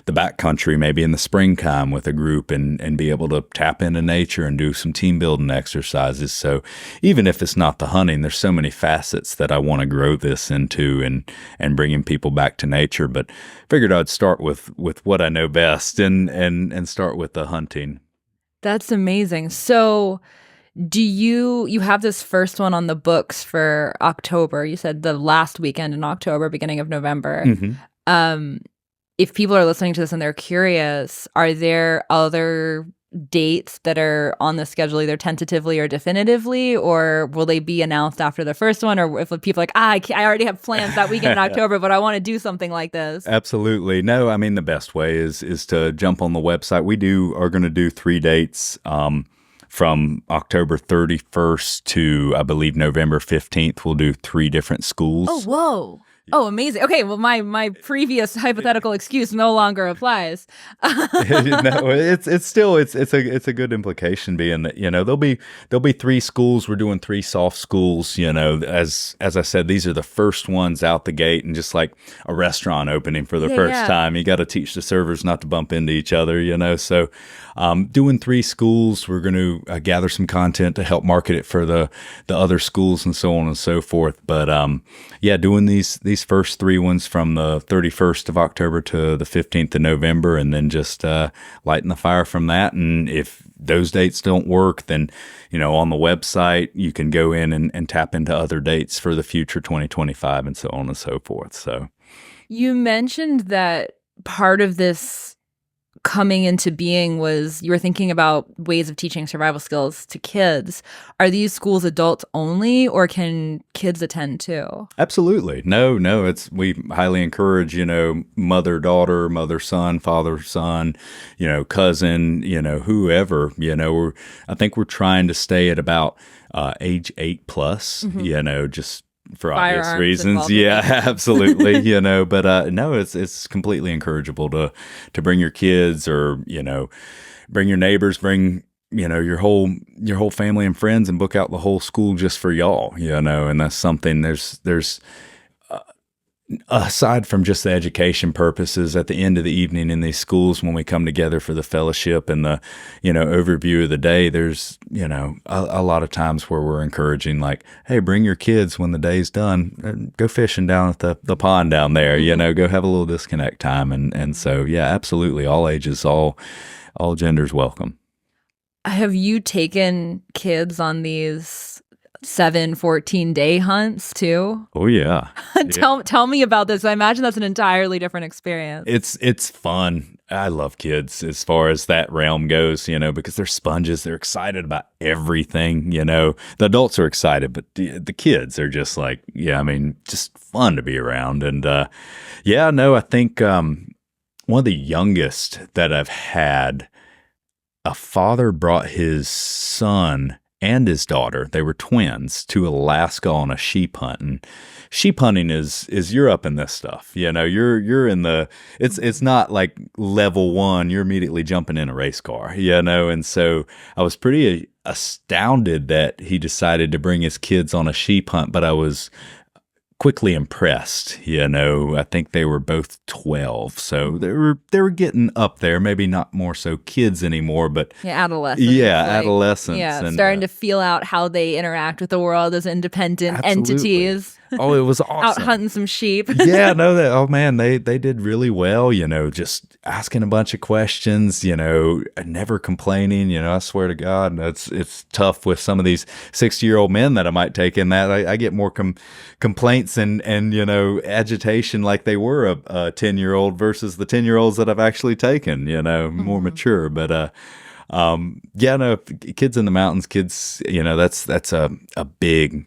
the backcountry maybe in the springtime with a group and be able to tap into nature and do some team building exercises. So even if it's not the hunting, there's so many facets that I want to grow this into and bringing people back to nature. But figured I'd start with what I know best and start with the hunting. That's amazing. So do you have this first one on the books for October? You said the last weekend in October, beginning of November. Mm-hmm. If people are listening to this and they're curious, are there other dates that are on the schedule either tentatively or definitively, or will they be announced after the first one? Or if people are like, I already have plans that weekend in October, but I want to do something like this. Absolutely. No, I mean, the best way is to jump on the website. We are going to do 3 dates, from October 31st to, I believe, November 15th. We'll do 3 different schools. Oh, whoa. Oh, amazing. Okay, well, my previous hypothetical excuse no longer applies. No, it's still a good implication, being that there'll be 3 schools. We're doing 3 soft schools. As I said, these are the first ones out the gate, and just like a restaurant opening for the first time, you got to teach the servers not to bump into each other. So doing 3 schools, we're going to gather some content to help market it for the other schools and so on and so forth. But doing these first 3 ones from the 31st of October to the 15th of November, and then just lighting the fire from that. And if those dates don't work, then on the website you can go in and tap into other dates for the future 2025 and so on and so forth. So you mentioned that part of this coming into being was you were thinking about ways of teaching survival skills to kids. Are these schools adults only, or can kids attend too? Absolutely. No, we highly encourage, mother, daughter, mother, son, father, son, cousin, whoever, I think we're trying to stay at about age 8 plus, just for obvious reasons. Yeah, absolutely. But no, it's completely encourageable to bring your kids, or, bring your neighbors, bring, your whole family and friends, and book out the whole school just for y'all, and that's something there's aside from just the education purposes, at the end of the evening in these schools, when we come together for the fellowship and the, overview of the day, there's, a lot of times where we're encouraging, like, hey, bring your kids when the day's done, go fishing down at the pond down there, go have a little disconnect time. And so, yeah, absolutely. All ages, all genders welcome. Have you taken kids on these 14-day hunts too? Oh yeah. Tell me about this. I imagine that's an entirely different experience. It's fun. I love kids as far as that realm goes, because they're sponges. They're excited about everything, The adults are excited, but the kids are just like, just fun to be around. And I think one of the youngest that I've had, a father brought his son and his daughter, they were twins, to Alaska on a sheep hunt. And sheep hunting is you're up in this stuff. You're in the, it's not like level 1, you're immediately jumping in a race car, and so I was pretty astounded that he decided to bring his kids on a sheep hunt, but I was quickly impressed. I think they were both 12, so they were getting up there. Maybe not more so kids anymore, but adolescents. Yeah, adolescents. Yeah, and starting to feel out how they interact with the world as independent entities. Oh, it was awesome. Out hunting some sheep. Yeah, no, oh man, they did really well, just asking a bunch of questions, never complaining, I swear to God. It's tough with some of these 60-year-old men that I might take in that. I get more complaints and agitation like they were a 10-year-old versus the 10-year-olds that I've actually taken, more mature. But Yeah, no, kids in the mountains, kids, that's a big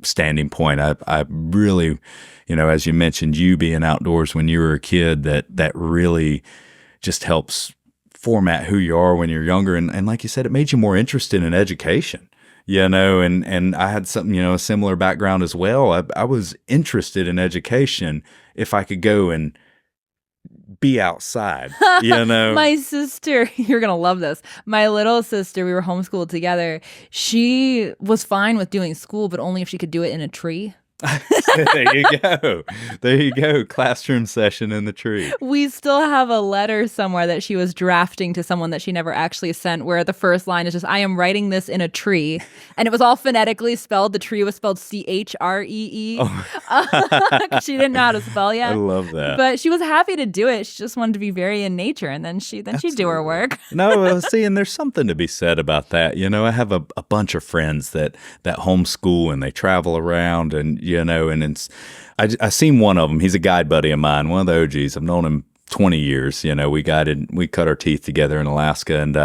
standing point. I really, as you mentioned, you being outdoors when you were a kid, that really just helps format who you are when you're younger. And like you said, it made you more interested in education, and I had something, a similar background as well. I was interested in education if I could go and be outside, My sister, you're going to love this. My little sister, we were homeschooled together. She was fine with doing school, but only if she could do it in a tree. There you go. There you go. Classroom session in the tree. We still have a letter somewhere that she was drafting to someone that she never actually sent, where the first line is just, I am writing this in a tree. And it was all phonetically spelled. The tree was spelled CHREE. Oh. She didn't know how to spell yet. I love that. But she was happy to do it. She just wanted to be very in nature. And then she'd do her work. No, see, and there's something to be said about that. I have a bunch of friends that homeschool and they travel around and, and it's, I seen one of them. He's a guide buddy of mine, one of the OGs. I've known him 20 years. We cut our teeth together in Alaska, and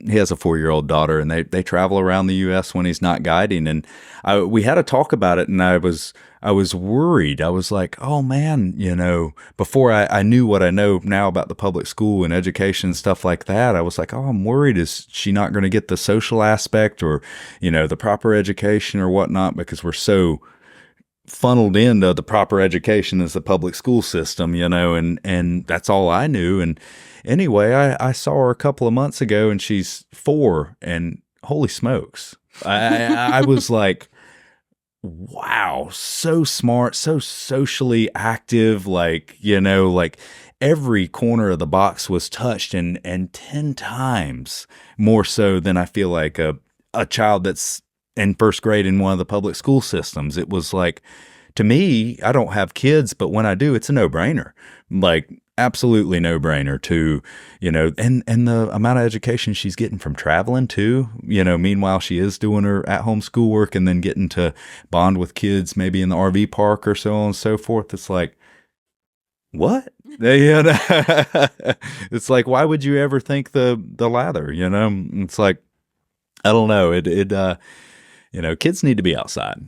he has a 4-year-old daughter, and they travel around the U.S. when he's not guiding. And we had a talk about it, and I was worried. I was like, oh man, before I knew what I know now about the public school and education and stuff like that, I was like, oh, I'm worried. Is she not going to get the social aspect or, the proper education or whatnot? Because we're so funneled into the proper education as the public school system, and that's all I knew. And anyway, I saw her a couple of months ago, and she's 4, and holy smokes, I was like, wow, so smart, so socially active, like every corner of the box was touched, and 10 times more so than I feel like a child that's in first grade in one of the public school systems. It was like, to me, I don't have kids, but when I do, it's a no-brainer. Like, absolutely no-brainer to, and the amount of education she's getting from traveling too, meanwhile she is doing her at-home schoolwork and then getting to bond with kids maybe in the RV park or so on and so forth. It's like, what? It's like, why would you ever think the latter, It's like, I don't know. Kids need to be outside,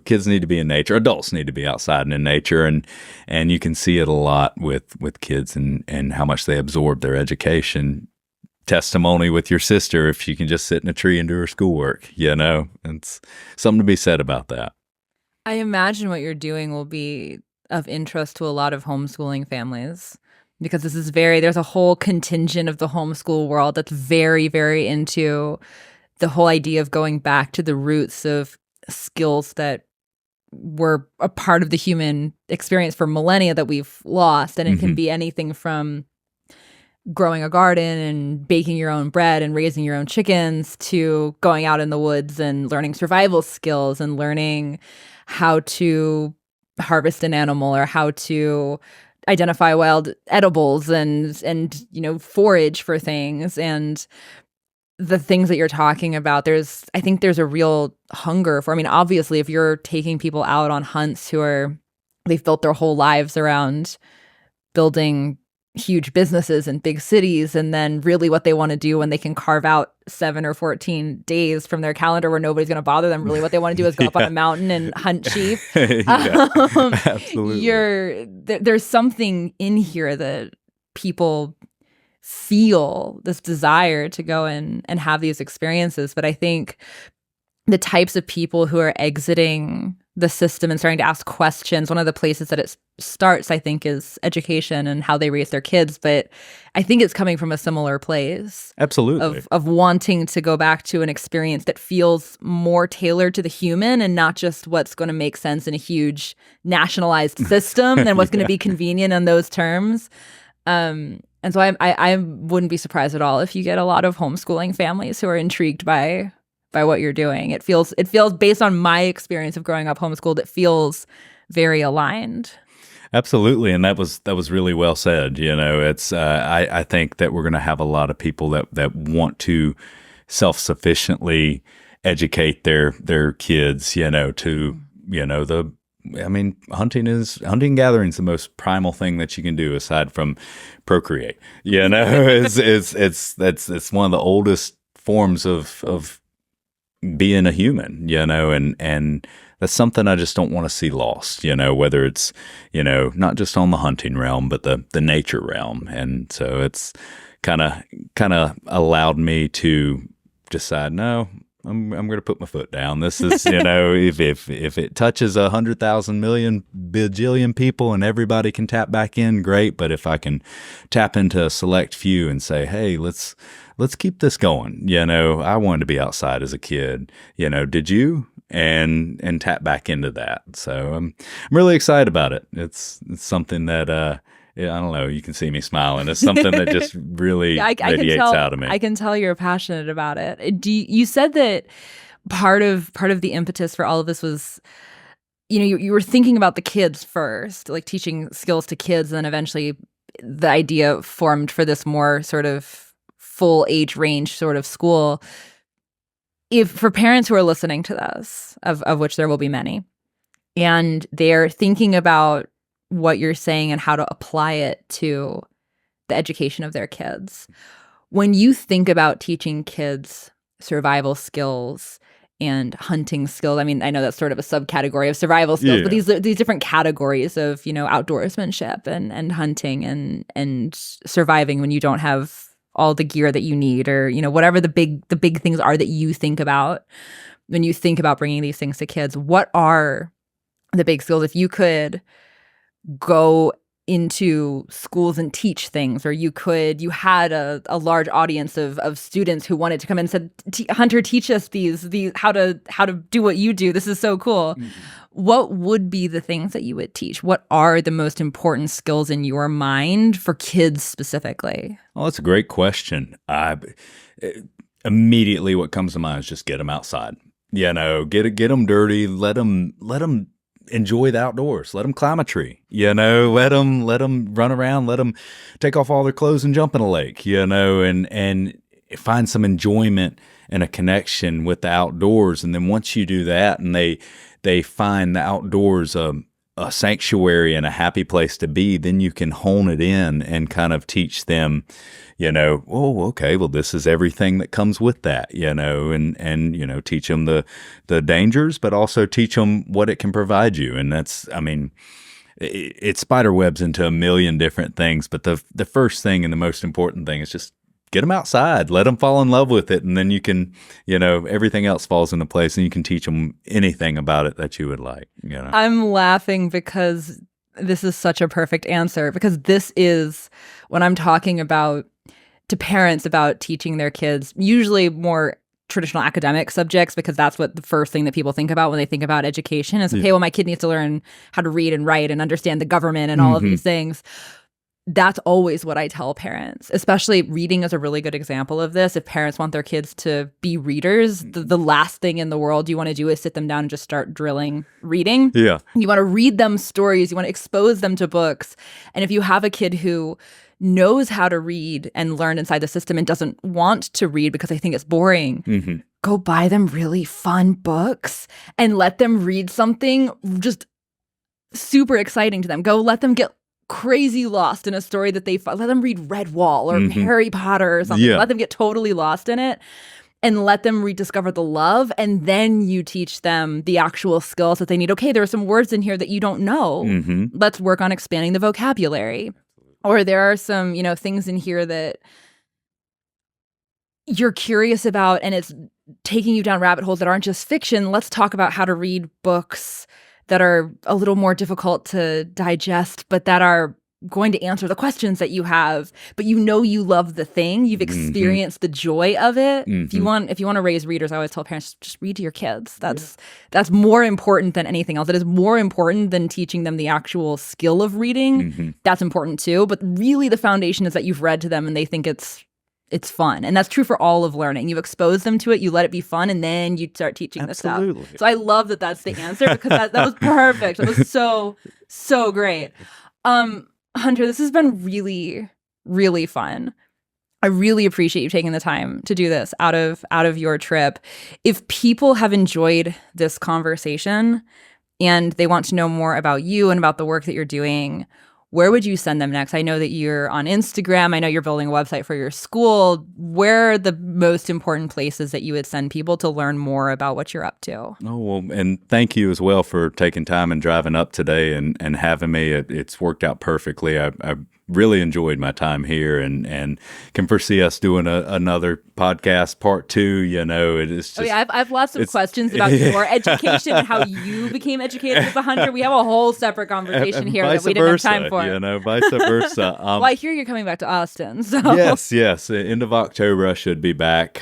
kids need to be in nature. Adults need to be outside and in nature. And you can see it a lot with kids and how much they absorb their education. Testimony with your sister, if she can just sit in a tree and do her schoolwork, it's something to be said about that. I imagine what you're doing will be of interest to a lot of homeschooling families, because there's a whole contingent of the homeschool world that's very, very into the whole idea of going back to the roots of skills that were a part of the human experience for millennia that we've lost. And it can be anything from growing a garden and baking your own bread and raising your own chickens to going out in the woods and learning survival skills and learning how to harvest an animal or how to identify wild edibles and forage for things. And the things that you're talking about, I think there's a real hunger for, obviously, if you're taking people out on hunts they've built their whole lives around building huge businesses in big cities, and then really what they want to do when they can carve out 7 or 14 days from their calendar where nobody's going to bother them, really what they want to do is go up on a mountain and hunt sheep. Absolutely. There's something in here that people feel, this desire to go and have these experiences. But I think the types of people who are exiting the system and starting to ask questions, one of the places that it starts, I think, is education and how they raise their kids. But I think it's coming from a similar place. Absolutely. Of wanting to go back to an experience that feels more tailored to the human and not just what's going to make sense in a huge nationalized system and what's going to be convenient on those terms. And so I wouldn't be surprised at all if you get a lot of homeschooling families who are intrigued by what you're doing. It feels based on my experience of growing up homeschooled, it feels very aligned. Absolutely, and that was really well said. It's I think that we're going to have a lot of people that want to self-sufficiently educate their kids. To the I mean, hunting and gathering is the most primal thing that you can do aside from procreate. You know, it's one of the oldest forms of being a human, you know, and that's something I just don't want to see lost, you know, whether it's, you know, not just on the hunting realm, but the nature realm. And so it's kind of allowed me to decide, no, I'm going to put my foot down. This is, you know, if it touches 100,000 million bajillion people and everybody can tap back in, great. But if I can tap into a select few and say, hey, let's keep this going. You know, I wanted to be outside as a kid. You know, did you? And tap back into that. So I'm really excited about it. It's something that yeah, I don't know. You can see me smiling. It's something that just really I can radiates tell, out of me. I can tell you're passionate about it. You said that part of the impetus for all of this was, you know, you were thinking about the kids first, like teaching skills to kids, and then eventually the idea formed for this more sort of full age range sort of school. If for parents who are listening to this, of which there will be many, and they're thinking about what you're saying and how to apply it to the education of their kids. When you think about teaching kids survival skills and hunting skills, I mean, I know that's sort of a subcategory of survival skills, but these different categories of, you know, outdoorsmanship and hunting and surviving when you don't have all the gear that you need, or, you know, whatever the big things are that you think about when you think about bringing these things to kids. What are the big skills? If you could go into schools and teach things, or you had a large audience of students who wanted to come in and said, Hunter, teach us these how to do what you do. This is so cool. Mm-hmm. What would be the things that you would teach? What are the most important skills in your mind for kids specifically? Well, that's a great question. Immediately what comes to mind is just get them outside. You know, get them dirty, let them enjoy the outdoors. Let them climb a tree, you know, let them run around, let them take off all their clothes and jump in a lake, you know, and find some enjoyment and a connection with the outdoors. And then once you do that and they find the outdoors a sanctuary and a happy place to be, then you can hone it in and kind of teach them, you know, oh, okay, well, this is everything that comes with that, you know, and you know, teach them the dangers, but also teach them what it can provide you. And that's, I mean, it spider webs into a million different things, but the first thing and the most important thing is just get them outside, let them fall in love with it, and then you can, you know, everything else falls into place, and you can teach them anything about it that you would like, you know. I'm laughing because this is such a perfect answer, because this is when I'm talking about to parents about teaching their kids, usually more traditional academic subjects, because that's what the first thing that people think about when they think about education is, okay, well, my kid needs to learn how to read and write and understand the government and all of these things. That's always what I tell parents, especially reading is a really good example of this. If parents want their kids to be readers, the last thing in the world you want to do is sit them down and just start drilling reading. Yeah. You want to read them stories. You want to expose them to books. And if you have a kid who knows how to read and learn inside the system and doesn't want to read because they think it's boring, go buy them really fun books and let them read something just super exciting to them. Go let them get crazy lost in a story that let them read Redwall or Harry Potter or something. Let them get totally lost in it and let them rediscover the love. And then you teach them the actual skills that they need. Okay, there are some words in here that you don't know. Let's work on expanding the vocabulary. Or there are some, you know, things in here that you're curious about and it's taking you down rabbit holes that aren't just fiction. Let's talk about how to read books that are a little more difficult to digest, but that are going to answer the questions that you have. But you know you love the thing. You've experienced the joy of it. If you want to raise readers, I always tell parents, just read to your kids. That's more important than anything else. It is more important than teaching them the actual skill of reading. That's important too. But really the foundation is that you've read to them and they think it's fun. And that's true for all of learning. You expose them to it, you let it be fun, and then you start teaching the stuff. So I love that that's the answer, because that was perfect. That was so great. Hunter, this has been really, really fun. I really appreciate you taking the time to do this out of your trip. If people have enjoyed this conversation and they want to know more about you and about the work that you're doing, where would you send them next? I know that you're on Instagram. I know you're building a website for your school. Where are the most important places that you would send people to learn more about what you're up to? Oh, well, and thank you as well for taking time and driving up today and having me. It's worked out perfectly. I really enjoyed my time here and can foresee us doing another podcast part 2. You know, it is just. I've lots of questions about your education and how you became educated as a hunter. We have a whole separate conversation here that we didn't have time for. You know, vice versa. Well, I hear you're coming back to Austin. So. Yes. End of October, I should be back.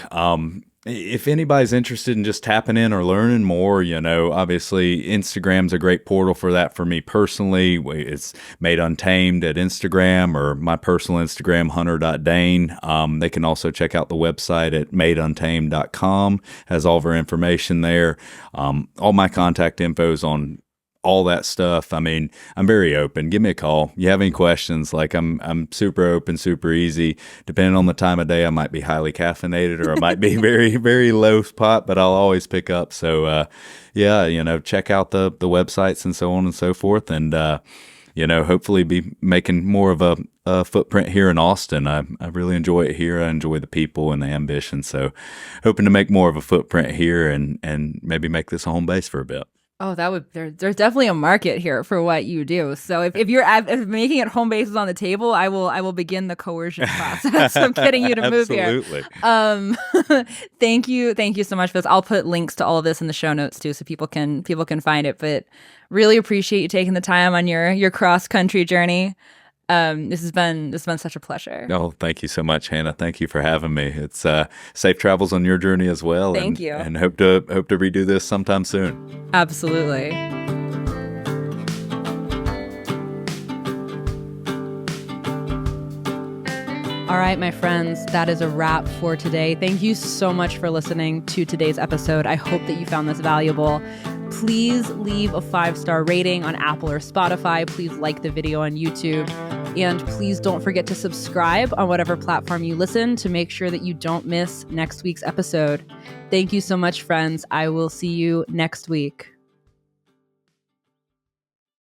If anybody's interested in just tapping in or learning more, you know, obviously Instagram's a great portal for that for me personally. It's Made Untamed at Instagram, or my personal Instagram, hunter.dane. They can also check out the website at madeuntamed.com. Has all of our information there. All my contact info's on all that stuff. I mean, I'm very open. Give me a call. You have any questions? Like I'm super open, super easy. Depending on the time of day, I might be highly caffeinated or I might be very, very low pot, but I'll always pick up. So, yeah, you know, check out the websites and so on and so forth. And, you know, hopefully be making more of a footprint here in Austin. I really enjoy it here. I enjoy the people and the ambition. So hoping to make more of a footprint here and maybe make this a home base for a bit. Oh, there's definitely a market here for what you do. So if you're if making it home bases on the table, I will begin the coercion process of getting you to move here. Absolutely. Thank you so much for this. I'll put links to all of this in the show notes too, so people can find it. But really appreciate you taking the time on your cross country journey. This has been such a pleasure. Oh, thank you so much, Hannah. Thank you for having me. It's safe travels on your journey as well. Thank you. And hope to redo this sometime soon. Absolutely. All right, my friends, that is a wrap for today. Thank you so much for listening to today's episode. I hope that you found this valuable. Please leave a 5-star rating on Apple or Spotify. Please like the video on YouTube. And please don't forget to subscribe on whatever platform you listen to make sure that you don't miss next week's episode. Thank you so much, friends. I will see you next week.